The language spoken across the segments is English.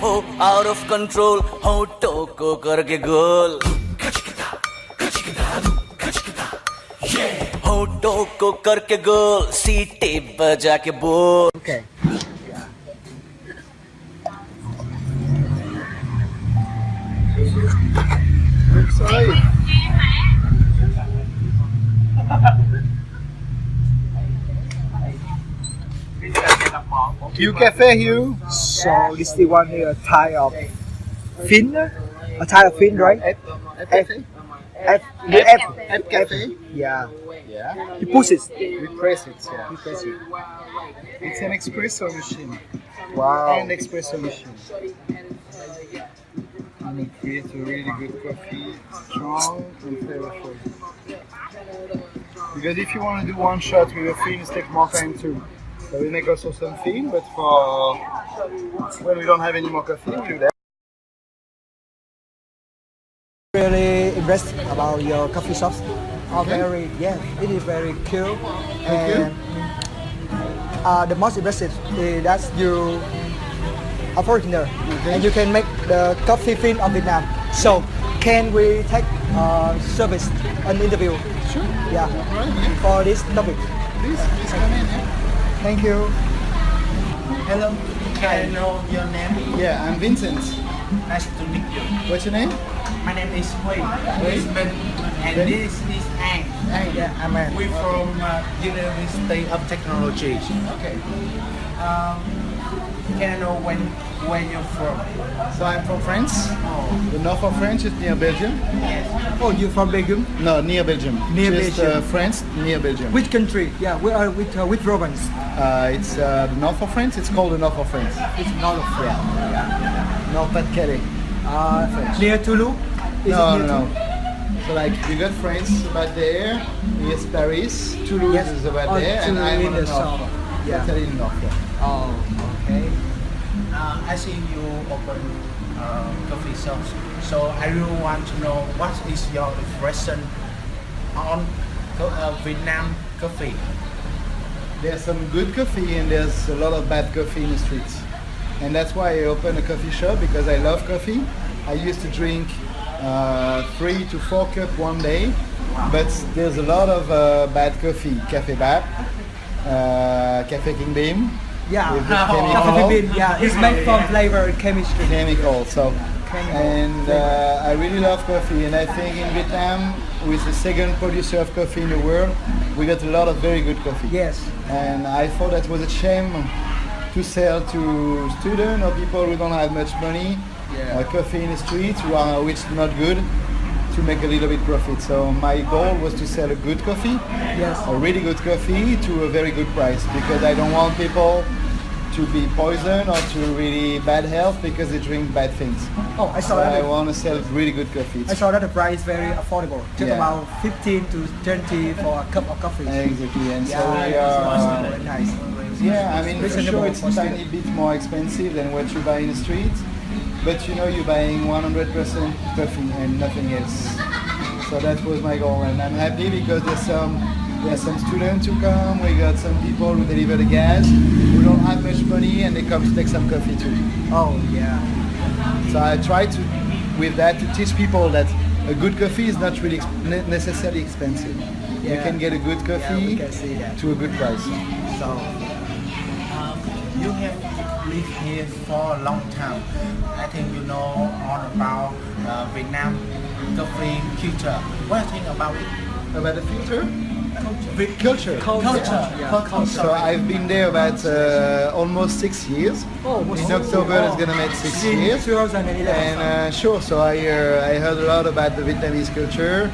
हो out of control होठों को करके गोल होठों को करके गोल सीटी बजा के बोल Okay. Sorry. You cafe you? So this the one here, Thai of fin, a Thai of fin, right? F F cafe? Yeah. Yeah. You push it. We press it, yeah. You press it. It's an espresso machine. Wow. And espresso machine. And it creates a really good coffee, strong and flavorful. Because if you want to do one shot with a fin, it takes more time too. So we make also some fin, but for when we don't have any more coffee, we do that. Really impressed about your coffee shops. Are Okay. very, yeah, it is very cool. Thank you. And the most impressive is that you are foreigner Okay. and you can make the coffee fin of Vietnam. So can we take service an interview? Sure. Yeah, Right, yeah. for this topic. Please come in. Yeah. Thank you. Hello, can I know your name? Yeah, I'm Vincent. Nice to meet you. What's your name? My name is Huy. This is Binh, and Binh. this is An. Yeah, Amen. We're from University of Technology. Okay. Can I know where you're from? So I'm from France. Oh, The north of France is near Belgium. yes. Oh, you from Belgium? No, near Belgium. Near Just, Belgium. France, near Belgium. Which country? Yeah, we are with which province? It's the north of France. It's called the north of France. It's north of France. North Pas-de-Calais. Near Toulouse? Is No, it near no, no. Toulouse? So like you got France about there. Here's Paris. Toulouse Yes. is about Oh, there, and Toulouse I'm in on the the north. south. Yeah. Italy in the north. Yeah. Oh, okay. I see you open coffee shops. So I really want to know what is your impression on Vietnam coffee. There's some good coffee and there's a lot of bad coffee in the streets. And that's why I opened a coffee shop, because I love coffee. I used to drink 3 to 4 cups one day, but there's a lot of bad coffee. Cafe Bap, Cafe King Beam, Yeah. with the Coffee chemical. bean. Yeah, it's made from flavor and chemistry. Chemical. So, Chemical. and I really love coffee, and I think in Vietnam, with the second producer of coffee in the world, we got a lot of very good coffee. Yes. And I thought that was a shame to sell to students or people who don't have much money coffee in the streets, which is not good, to make a little bit profit. So my goal was to sell a good coffee, Yes. a really good coffee, to a very good price, because I don't want people to be poisoned or to really bad health because they drink bad things. Oh, I saw So I that. want to sell really good coffee. I saw that the price very affordable. Just Yeah. about 15 to 20 for a cup of coffee. Exactly, and so we Yeah, are. very nice. Yeah, I mean, for Reasonable sure it's for a student. tiny bit more expensive than what you buy in the street, but you know you're buying 100% coffee and nothing else. So that was my goal, and I'm happy because there's some students who come. We got some people who deliver the gas who don't have much money, and they come to take some coffee too. Oh, yeah. So I try to, with that, to teach people that a good coffee is not really necessarily expensive. You Yeah. can get a good Yeah, we coffee can see that. to a good price. So, You have lived here for a long time. I think you know all about Vietnam coffee culture. What do you think about it? About the future? Culture. Culture. Yeah. Culture. So I've been there about almost 6 years. In October it's gonna make 6 years. 2011. And sure, so I heard a lot about the Vietnamese culture.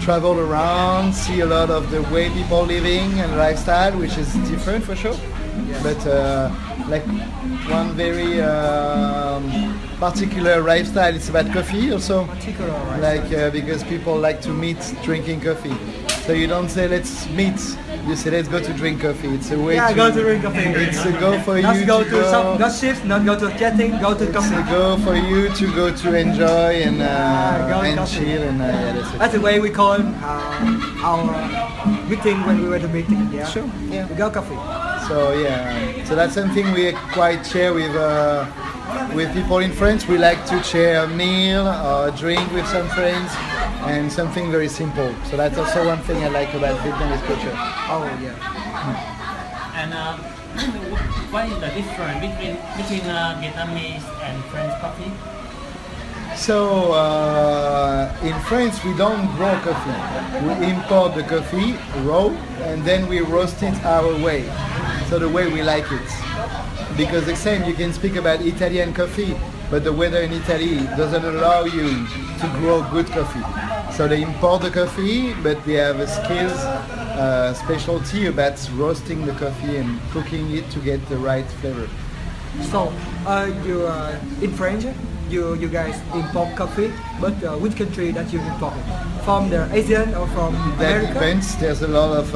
Travel around, see a lot of the way people living and lifestyle, which is different for sure. But like one very particular lifestyle, it's about coffee also. Particular, right? Like because people like to meet drinking coffee. So you don't say let's meet, you say let's go to drink coffee. It's a way Yeah, to go to drink coffee. It's a go for Not you go to to go. some, not shift, not go to chatting, go to It's coffee. a go for you to go to enjoy and go and coffee. chill and yeah, that's it. That's the way we call our meeting when we were to meeting. Yeah. Sure, yeah. We go coffee. So yeah, so that's something we quite share with people in France. We like to share a meal or a drink with some friends, and something very simple. So that's also one thing I like about Vietnamese culture. Oh yeah. And what is the difference between Vietnamese and French coffee? So in France we don't grow coffee. We import the coffee raw and then we roast it our way. So the way we like it. Because the same, you can speak about Italian coffee, but the weather in Italy doesn't allow you to grow good coffee. So they import the coffee, but they have a skills, specialty about roasting the coffee and cooking it to get the right flavor. So you in French, you guys import coffee, but which country that you import it? From the Asian or from That America? depends. There's a lot of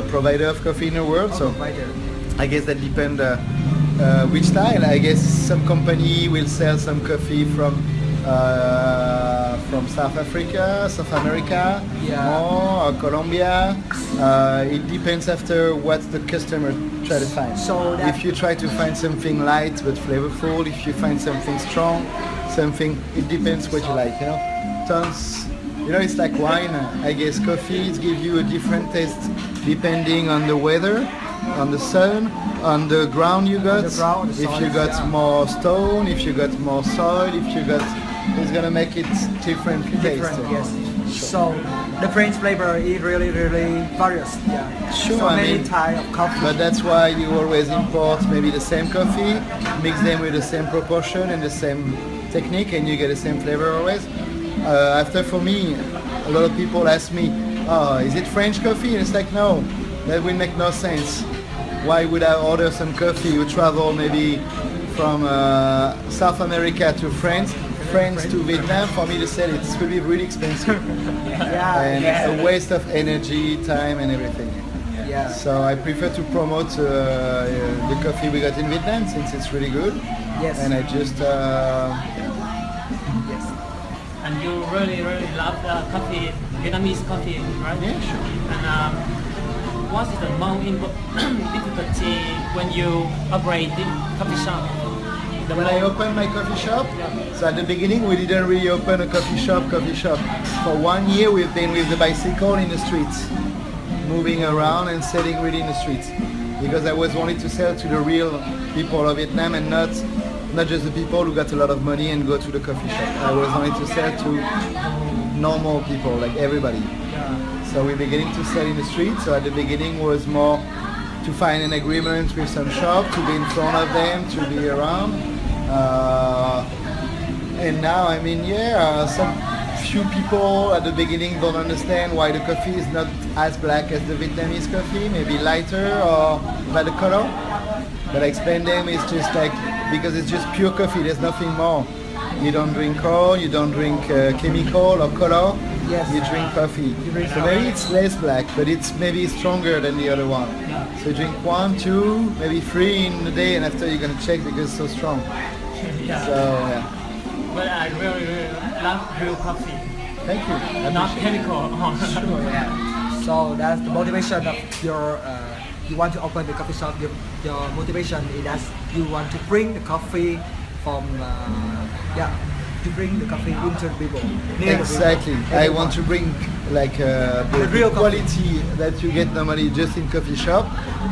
provider of coffee in the world. So I guess that depends which style. I guess some company will sell some coffee from South Africa, South America, or Colombia. It depends after what the customer try to find. So if you try to find something light but flavorful, if you find something strong, it depends what you like. You know, Thanhs. You know, it's like wine. I guess coffee gives you a different taste depending on the weather, on the sun, on the ground you got. If you got more stone, if you got more soil, it's gonna make it different taste. Yes. So the French flavor is really various. Yeah. Sure, So I many mean, type of coffee. But that's why you always import maybe the same coffee, mix them with the same proportion and the same technique, and you get the same flavor always. After for me, a lot of people ask me, "Oh, is it French coffee?" And it's like, no, that will make no sense. Why would I order some coffee? You travel maybe from South America to France to Vietnam. For me to sell it, it will be really expensive. And it's a waste of energy, time, and everything. Yeah. So I prefer to promote the coffee we got in Vietnam since it's really good. Yes. And I just Yes. And you really love coffee, Vietnamese coffee, right? yeah, sure. And what is the most difficulty when you operate the coffee shop? When I opened my coffee shop, so at the beginning we didn't really open a coffee shop. For 1 year we've been with the bicycle in the streets, moving around and selling really in the streets. Because I always wanted to sell to the real people of Vietnam and not just the people who got a lot of money and go to the coffee shop. I always wanted to sell to normal people, like everybody. So we're beginning to sell in the street. So at the beginning was more to find an agreement with some shop, to be in front of them, to be around. And now, I mean, some few people at the beginning don't understand why the coffee is not as black as the Vietnamese coffee, maybe lighter or by the color. But I explain them it's just like, because it's just pure coffee, there's nothing more. You don't drink corn, you don't drink chemical or color, you drink coffee. So maybe it's less black, but it's maybe stronger than the other one. So you drink 1, 2, maybe 3 in the day, and after you're gonna check because it's so strong. So yeah. But I really love real coffee, Thank you. I not appreciate it. chemical. Sure, yeah. So that's the motivation of your. You want to open the coffee shop. Your motivation is that you want to bring the coffee from. To bring the coffee into the people. Exactly. I want to bring like the real quality that you get normally just in coffee shop,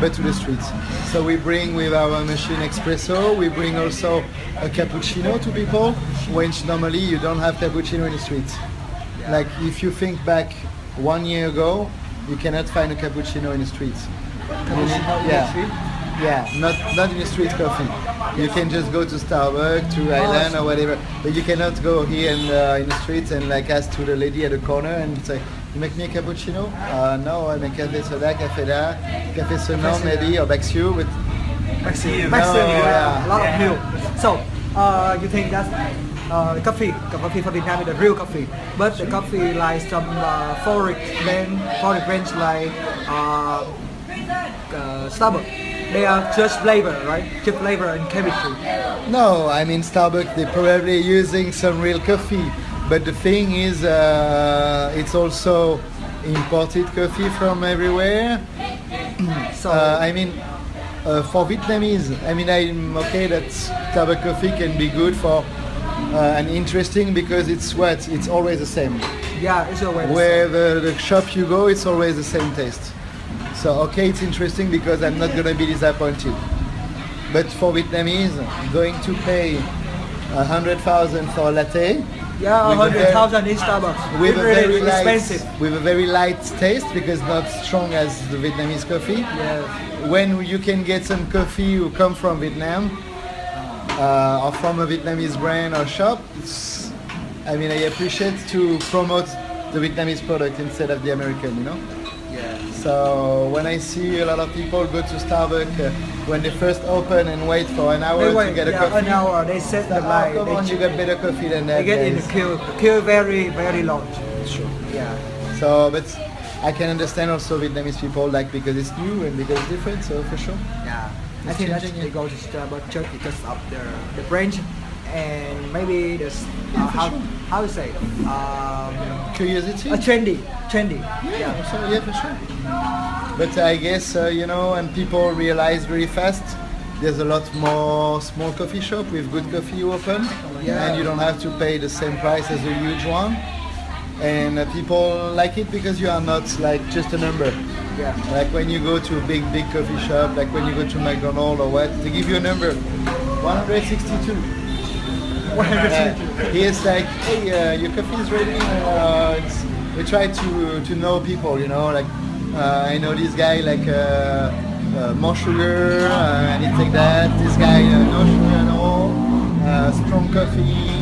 but to the streets. So we bring with our machine espresso. We bring also a cappuccino to people, which normally you don't have cappuccino in the streets. Like if you think back 1 year ago, you cannot find a cappuccino in the streets. Not in the street coffee. You can just go to Starbucks, to Island or whatever, but you cannot go here in the streets and like ask to the lady at the corner and say, "You make me a cappuccino?" No, I make café soda, café là, café sonore maybe, or Baxiu with Maximum, yeah. a lot of milk. So you think that coffee from Vietnam is the real coffee, but the coffee like some foreign brands like Starbucks. They are just flavor, right? Just flavor and chemistry. No, I mean Starbucks, they're probably using some real coffee, but the thing is, it's also imported coffee from everywhere, So I mean, for Vietnamese, I mean, I'm okay that Starbucks coffee can be good for and interesting because it's always the same. yeah, it's always Where the shop you go, it's always the same taste. So okay, it's interesting because I'm not gonna be disappointed. But for Vietnamese, going to pay 100,000 for a latte yeah, with a 100,000 in Starbucks. with It's a really very light, expensive. with a very light taste because not strong as the Vietnamese coffee. Yes. When you can get some coffee who come from Vietnam or from a Vietnamese brand or shop, I mean, I appreciate to promote the Vietnamese product instead of the American, you know. Yeah. So when I see a lot of people go to Starbucks when they first open and wait for an hour They to wait, get a yeah, coffee, an hour. They set the line. come on, you get better coffee than that. They get in the guys. queue very long. Sure. Yeah. So, but I can understand also Vietnamese people like because it's new and because it's different. So for sure. Yeah. I It's think that changing, they yeah. go to Starbucks just because of the branch and maybe the how to say Curiosity. trendy. Yeah, so, yeah, for sure. But I guess you know, and people realize very fast. There's a lot more small coffee shop with good coffee open, Yeah. and you don't have to pay the same price as a huge one. And people like it because you are not like just a number. Yeah. Like when you go to a big coffee shop, like when you go to McDonald's or what, they give you a number, 162. He's like, hey, your coffee is ready. We try to know people, you know, like I know this guy like more sugar and it's like that. This guy no sugar at all, strong coffee.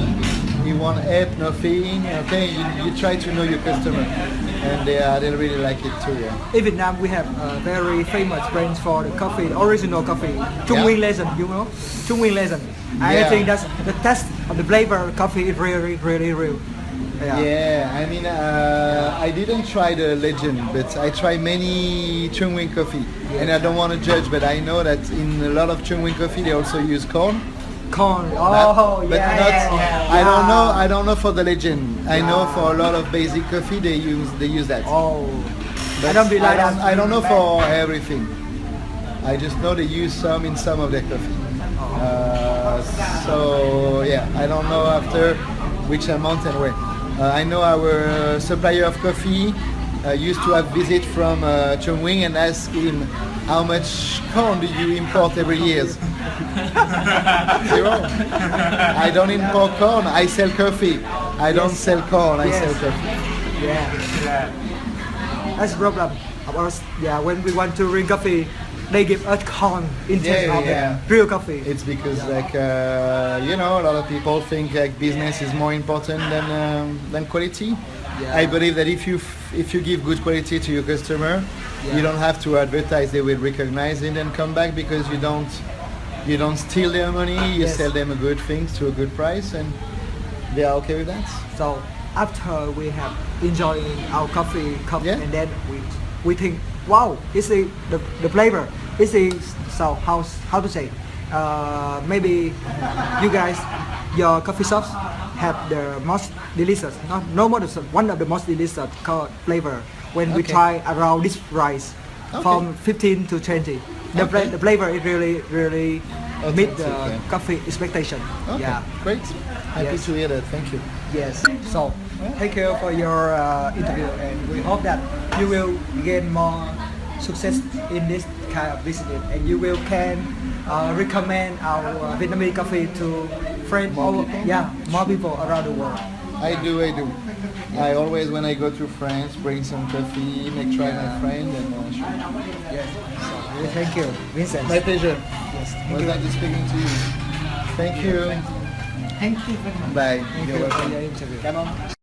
He want app, nothing. Okay, you try to know your customer, and they really like it too. Yeah. In Vietnam, we have a very famous brand for the coffee, original coffee, Trung Yeah. Nguyên Legend. You know, Trung Nguyên Legend. I Yeah. think that's the taste of the flavor of coffee is really real. Yeah, I mean, I didn't try the Legend, but I tried many Trung Nguyên coffee, and I don't want to judge, but I know that in a lot of Trung Nguyên coffee they also use corn. Corn. But Oh, not, yeah. I don't know for the Legend. I know for a lot of basic coffee they use that. Oh, But I don't be like that. I don't know for everything. I just know they use some in some of their coffee. So yeah, I don't know after which amount and where. I know our supplier of coffee used to have visit from Trung Nguyên and ask him how much corn do you import every year? Zero. I don't import corn. I sell coffee. I don't sell corn. I Yes. sell coffee. Yeah. That's the problem. About when we want to drink coffee, they give us corn instead Yeah, of yeah. the real coffee. It's because like you know, a lot of people think like business is more important than quality. Yeah. I believe that if you give good quality to your customer, Yeah. you don't have to advertise. They will recognize it and come back because you don't steal their money. You Yes. sell them a good things to a good price, and they are okay with that. So after we have enjoying our coffee cup, Yeah. and then we think, wow, it's the flavor. It's so how to say? Maybe you guys, your coffee shops have the most delicious, no more than one of the most delicious flavor when we Okay. try around this price, Okay. from 15 to 20. Okay. The flavor is really meet the Authentic, yeah. coffee expectation. Okay, Yeah. great. Happy Yes. to hear that. Thank you. Yes. So, thank you for your interview, and we hope that you will gain more success in this kind of business, and you will can recommend our Vietnamese coffee to friends, More people? more people around the world. I do. I always, when I go to France, bring some coffee, make try my friend, and sure. Yes. So, we thank you, Vincent. My pleasure. Yes. Thank Was you. nice speaking to you. Thank you. Thank you very much. Bye. Thank You're you for welcome. your interview. Come on.